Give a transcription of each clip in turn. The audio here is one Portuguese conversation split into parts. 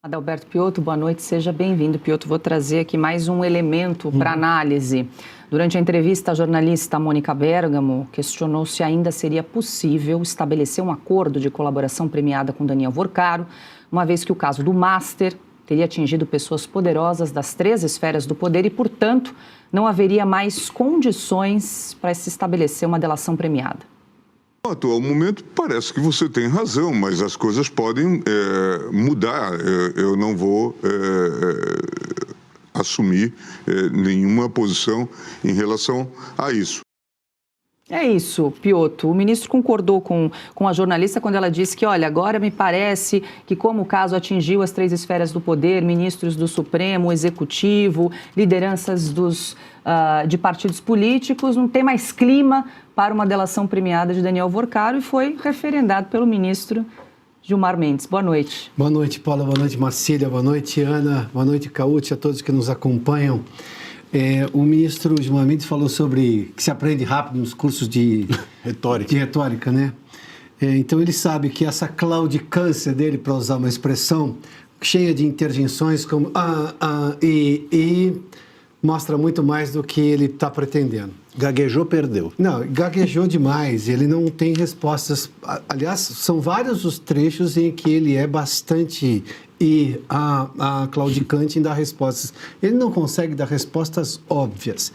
Adalberto Piotto, boa noite, seja bem-vindo. Piotto, vou trazer aqui mais um elemento para análise. Durante a entrevista, a jornalista Mônica Bergamo questionou se ainda seria possível estabelecer um acordo de colaboração premiada com Daniel Vorcaro, uma vez que o caso do Master teria atingido pessoas poderosas das 3 esferas do poder e, portanto, não haveria mais condições para se estabelecer uma delação premiada. No atual momento, parece que você tem razão, mas as coisas podem mudar. Eu não vou assumir nenhuma posição em relação a isso. É isso, Piotto. O ministro concordou com a jornalista quando ela disse que, olha, agora me parece que como o caso atingiu as 3 esferas do poder, ministros do Supremo, Executivo, lideranças de partidos políticos, não tem mais clima para uma delação premiada de Daniel Vorcaro e foi referendado pelo ministro Gilmar Mendes. Boa noite. Boa noite, Paula. Boa noite, Marcília. Boa noite, Ana. Boa noite, Cauti, a todos que nos acompanham. O ministro Gilmar Mendes falou sobre que se aprende rápido nos cursos de retórica, né? Então ele sabe que essa claudicância dele, para usar uma expressão, cheia de interjeições como mostra muito mais do que ele está pretendendo. Gaguejou, perdeu. Não, gaguejou demais, ele não tem respostas. Aliás, são vários os trechos em que ele é bastante claudicante em dar respostas. Ele não consegue dar respostas óbvias.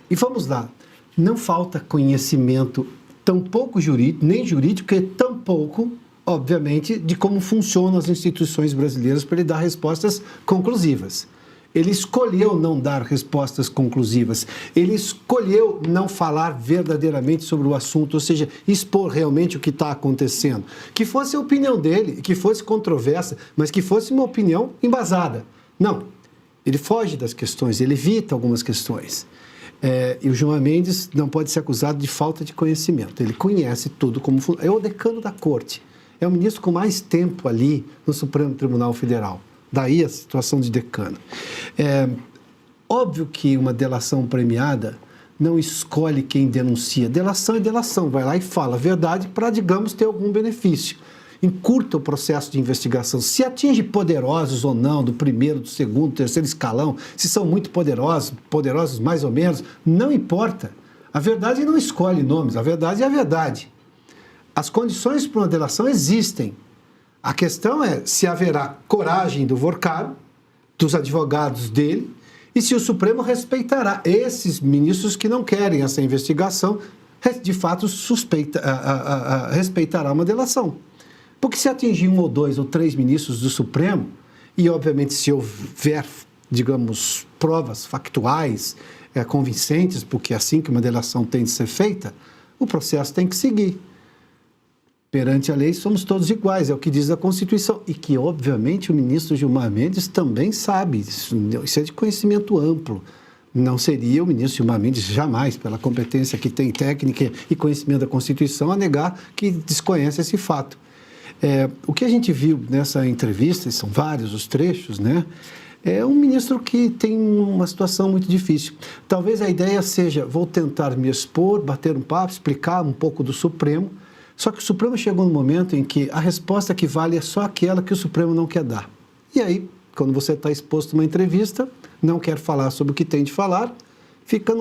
E vamos lá, não falta conhecimento, tampouco jurídico, nem jurídico, e tampouco, obviamente, de como funcionam as instituições brasileiras para ele dar respostas conclusivas. Ele escolheu não dar respostas conclusivas, ele escolheu não falar verdadeiramente sobre o assunto, ou seja, expor realmente o que está acontecendo. Que fosse a opinião dele, que fosse controversa, mas que fosse uma opinião embasada. Não, ele foge das questões, ele evita algumas questões. E o Gilmar Mendes não pode ser acusado de falta de conhecimento, ele conhece tudo como funciona. É o decano da corte, é o ministro com mais tempo ali no Supremo Tribunal Federal. Daí a situação de decano. Óbvio que uma delação premiada não escolhe quem denuncia. Delação é delação, vai lá e fala a verdade para, digamos, ter algum benefício. Encurta o processo de investigação. Se atinge poderosos ou não, do primeiro, do segundo, do terceiro escalão, se são muito poderosos mais ou menos, não importa. A verdade não escolhe nomes, a verdade é a verdade. As condições para uma delação existem. A questão é se haverá coragem do Vorcaro, dos advogados dele, e se o Supremo respeitará esses ministros que não querem essa investigação, de fato respeitará uma delação. Porque se atingir 1 ou 2 ou 3 ministros do Supremo, e obviamente se houver, digamos, provas factuais, convincentes, porque é assim que uma delação tem de ser feita, o processo tem que seguir. Perante a lei, somos todos iguais, é o que diz a Constituição. E que, obviamente, o ministro Gilmar Mendes também sabe, isso é de conhecimento amplo. Não seria o ministro Gilmar Mendes jamais, pela competência que tem técnica e conhecimento da Constituição, a negar que desconhece esse fato. O que a gente viu nessa entrevista, e são vários os trechos, né? É um ministro que tem uma situação muito difícil. Talvez a ideia seja, vou tentar me expor, bater um papo, explicar um pouco do Supremo. Só que o Supremo chegou no momento em que a resposta que vale é só aquela que o Supremo não quer dar. E aí, quando você está exposto a uma entrevista, não quer falar sobre o que tem de falar, fica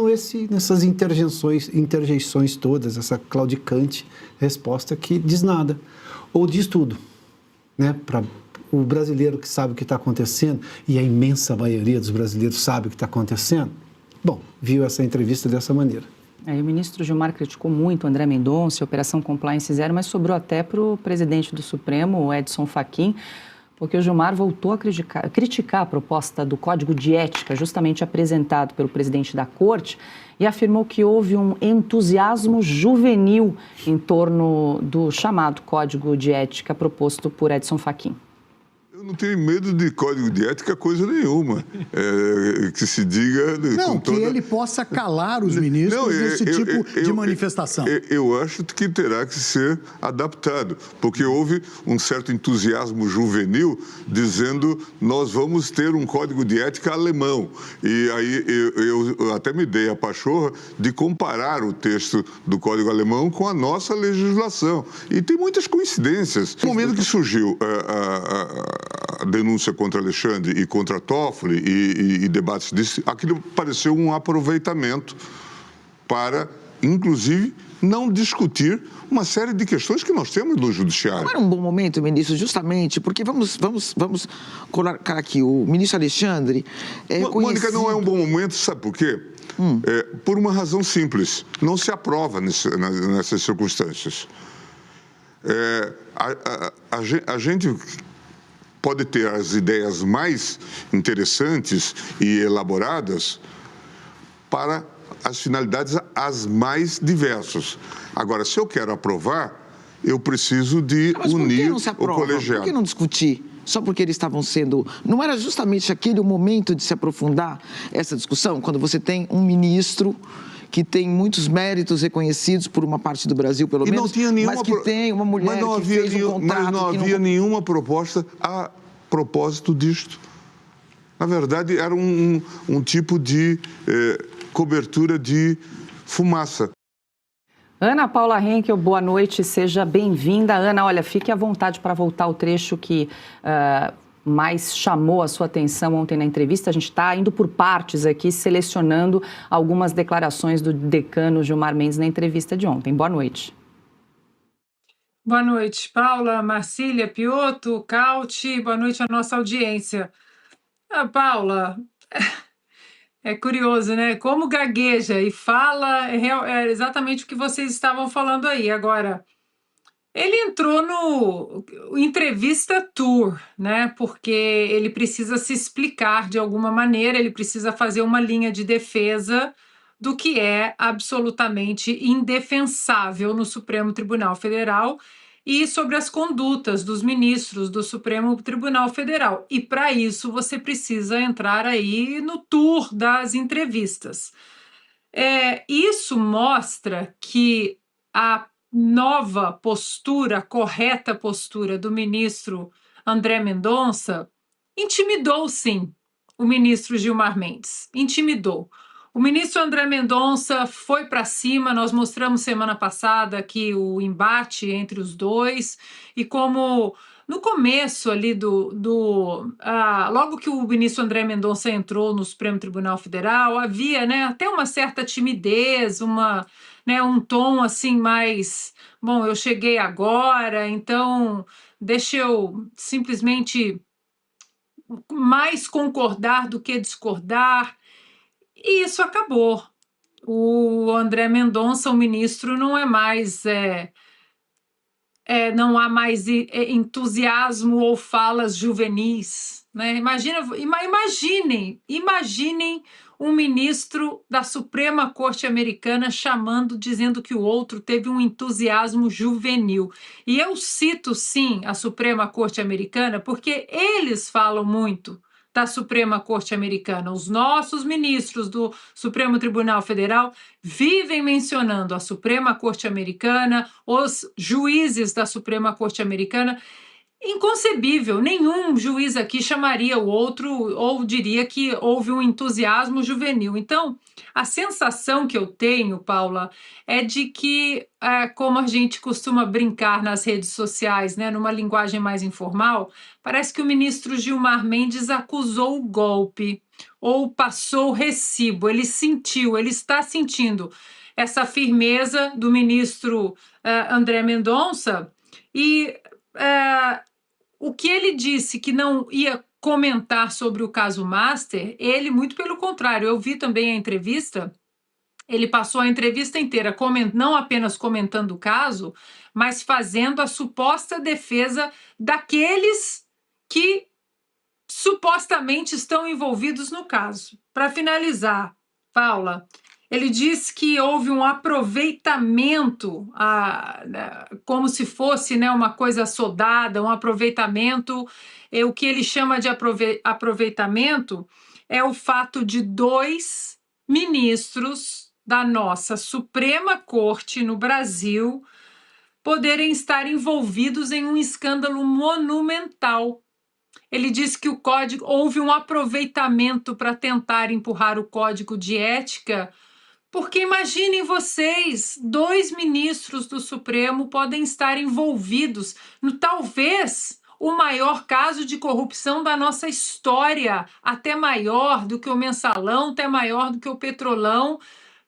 nessas interjeições todas, essa claudicante resposta que diz nada, ou diz tudo, né? Para o brasileiro que sabe o que está acontecendo, e a imensa maioria dos brasileiros sabe o que está acontecendo, bom, viu essa entrevista dessa maneira. O ministro Gilmar criticou muito André Mendonça, a Operação Compliance Zero, mas sobrou até para o presidente do Supremo, o Edson Fachin, porque o Gilmar voltou a criticar a proposta do Código de Ética, justamente apresentado pelo presidente da Corte, e afirmou que houve um entusiasmo juvenil em torno do chamado Código de Ética proposto por Edson Fachin. Eu não tenho medo de código de ética coisa nenhuma, que se diga... Não, que ele possa calar os ministros nesse tipo de manifestação. Eu acho que terá que ser adaptado, porque houve um certo entusiasmo juvenil dizendo nós vamos ter um código de ética alemão. E aí eu até me dei a pachorra de comparar o texto do código alemão com a nossa legislação. E tem muitas coincidências. No momento que surgiu a denúncia contra Alexandre e contra Toffoli e debates disso, aquilo pareceu um aproveitamento para, inclusive, não discutir uma série de questões que nós temos no judiciário. Não era um bom momento, ministro, justamente porque vamos colocar aqui, o ministro Alexandre é Mônica, não é um bom momento, sabe por quê? Por uma razão simples, não se aprova nessas circunstâncias. A gente pode ter as ideias mais interessantes e elaboradas para as finalidades as mais diversas. Agora, se eu quero aprovar, eu preciso de unir o colegiado. Por que não discutir? Só porque eles estavam sendo... Não era justamente aquele o momento de se aprofundar essa discussão? Quando você tem um ministro que tem muitos méritos reconhecidos por uma parte do Brasil, pelo menos, não tinha nenhuma mas que tem uma mulher que fez um contrato... Mas não havia nenhuma proposta a propósito disto. Na verdade, era um tipo de cobertura de fumaça. Ana Paula Henkel, boa noite, seja bem-vinda. Ana, olha, fique à vontade para voltar ao trecho que mais chamou a sua atenção ontem na entrevista. A gente está indo por partes aqui, selecionando algumas declarações do decano Gilmar Mendes na entrevista de ontem. Boa noite. Boa noite, Paula, Marcília, Piotto, Cauti, boa noite à nossa audiência. Paula, é curioso, né? Como gagueja e fala é exatamente o que vocês estavam falando aí. Agora, ele entrou no entrevista tour, né? Porque ele precisa se explicar de alguma maneira, ele precisa fazer uma linha de defesa do que é absolutamente indefensável no Supremo Tribunal Federal e sobre as condutas dos ministros do Supremo Tribunal Federal. E para isso você precisa entrar aí no tour das entrevistas. Isso mostra que a nova postura, correta postura do ministro André Mendonça intimidou, sim, o ministro Gilmar Mendes. Intimidou. O ministro André Mendonça foi para cima, nós mostramos semana passada aqui o embate entre os dois, e como no começo ali logo que o ministro André Mendonça entrou no Supremo Tribunal Federal, havia, né, até uma certa timidez, um tom assim mais, bom, eu cheguei agora, então deixa eu simplesmente mais concordar do que discordar. E isso acabou. O André Mendonça, o ministro, não é mais... não há mais entusiasmo ou falas juvenis, né? Imaginem um ministro da Suprema Corte Americana dizendo que o outro teve um entusiasmo juvenil. E eu cito, sim, a Suprema Corte Americana porque eles falam muito da Suprema Corte Americana. Os nossos ministros do Supremo Tribunal Federal vivem mencionando a Suprema Corte Americana, os juízes da Suprema Corte Americana. Inconcebível, nenhum juiz aqui chamaria o outro ou diria que houve um entusiasmo juvenil. Então, a sensação que eu tenho, Paula, é de que, como a gente costuma brincar nas redes sociais, né, numa linguagem mais informal, parece que o ministro Gilmar Mendes acusou o golpe ou passou o recibo. Ele está sentindo essa firmeza do ministro André Mendonça e... o que ele disse que não ia comentar sobre o caso Master, ele, muito pelo contrário, eu vi também a entrevista, ele passou a entrevista inteira não apenas comentando o caso, mas fazendo a suposta defesa daqueles que supostamente estão envolvidos no caso. Para finalizar, Paula, ele disse que houve um aproveitamento, como se fosse, né, uma coisa sodada, um aproveitamento. O que ele chama de aproveitamento é o fato de 2 ministros da nossa Suprema Corte no Brasil poderem estar envolvidos em um escândalo monumental. Ele disse que houve um aproveitamento para tentar empurrar o Código de Ética. Porque imaginem vocês, 2 ministros do Supremo podem estar envolvidos no talvez o maior caso de corrupção da nossa história, até maior do que o Mensalão, até maior do que o Petrolão,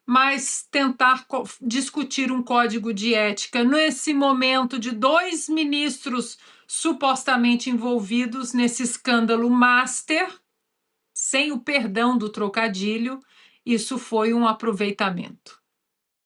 mas tentar discutir um código de ética nesse momento de 2 ministros supostamente envolvidos nesse escândalo master, sem o perdão do trocadilho, isso foi um aproveitamento.